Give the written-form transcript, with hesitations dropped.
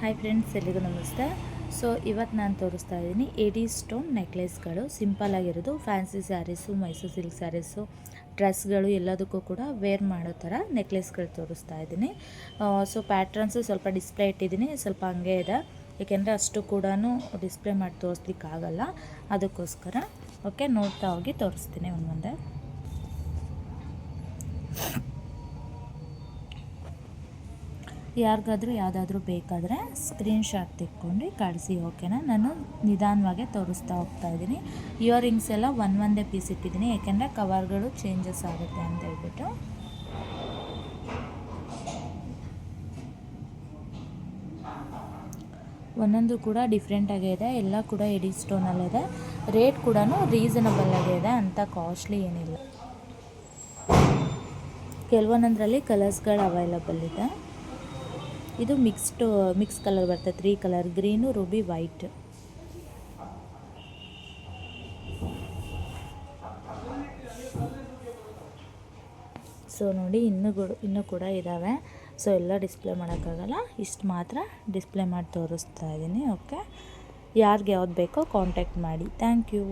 Hi friends, ಎಲ್ಲಿಗೂ ನಮಸ್ತೆ. So ಇವತ್ತು ನಾನು ತೋರಿಸ್ತಾ ಇದ್ದೀನಿ ಏಡಿ ಸ್ಟೋನ್ ನೆಕ್ಲೆಸ್ಗಳು. ಸಿಂಪಲ್ಲಾಗಿರೋದು fancy sarees, Mysuru silk sarees, ಡ್ರೆಸ್ಗಳು ಎಲ್ಲದಕ್ಕೂ ಕೂಡ ವೇರ್ ಮಾಡೋ ಥರ ನೆಕ್ಲೆಸ್ಗಳು ತೋರಿಸ್ತಾ ಇದ್ದೀನಿ. ಸೊ ಪ್ಯಾಟ್ರನ್ಸು ಸ್ವಲ್ಪ ಡಿಸ್ಪ್ಲೇ ಇಟ್ಟಿದ್ದೀನಿ, ಸ್ವಲ್ಪ ಹಂಗೆ ಇದೆ, ಏಕೆಂದರೆ ಅಷ್ಟು ಕೂಡ ಡಿಸ್ಪ್ಲೇ ಮಾಡಿ ತೋರಿಸ್ಲಿಕ್ಕಾಗಲ್ಲ. ಅದಕ್ಕೋಸ್ಕರ ಓಕೆ, ನೋಡ್ತಾ ಹೋಗಿ ತೋರಿಸ್ತೀನಿ ಮುಂದೆ. ಯಾರಿಗಾದರೂ ಯಾವುದಾದ್ರೂ ಬೇಕಾದರೆ ಸ್ಕ್ರೀನ್ಶಾಟ್ ತೆಕ್ಕೊಂಡು ಕಳಿಸಿ, ಓಕೆನಾ. ನಾನು ನಿಧಾನವಾಗಿ ತೋರಿಸ್ತಾ ಹೋಗ್ತಾ ಇದ್ದೀನಿ. ಇಯರಿಂಗ್ಸ್ ಎಲ್ಲ ಒಂದೇ ಪೀಸ್ ಇಟ್ಟಿದ್ದೀನಿ, ಏಕೆಂದರೆ ಕವರ್ಗಳು ಚೇಂಜಸ್ ಆಗುತ್ತೆ ಅಂತ ಹೇಳ್ಬಿಟ್ಟು. ಒಂದೊಂದು ಕೂಡ ಡಿಫ್ರೆಂಟಾಗೇ ಇದೆ, ಎಲ್ಲ ಕೂಡ ಎಡಿ ಸ್ಟೋನಲ್ಲಿದೆ. ರೇಟ್ ಕೂಡ ರೀಸನಬಲ್ ಇದೆ, ಅಂಥ ಕಾಸ್ಟ್ಲಿ ಏನಿಲ್ಲ. ಕೆಲವೊಂದರಲ್ಲಿ ಕಲರ್ಸ್ಗಳು ಅವೈಲಬಲ್ ಇದೆ. ಇದು ಮಿಕ್ಸ್ ಕಲರ್ ಬರುತ್ತೆ, 3 colour, green, Ruby, white. So ನೋಡಿ, ಇನ್ನೂ ಕೂಡ ಇದ್ದಾವೆ. ಸೊ ಎಲ್ಲ ಡಿಸ್ಪ್ಲೇ ಮಾಡೋಕ್ಕಾಗಲ್ಲ, ಇಷ್ಟು ಮಾತ್ರ ಡಿಸ್ಪ್ಲೇ ಮಾಡಿ ತೋರಿಸ್ತಾ ಇದ್ದೀನಿ. ಓಕೆ, ಯಾರಿಗೆ ಯಾವ್ದು ಬೇಕೋ ಕಾಂಟ್ಯಾಕ್ಟ್ ಮಾಡಿ. Thank you.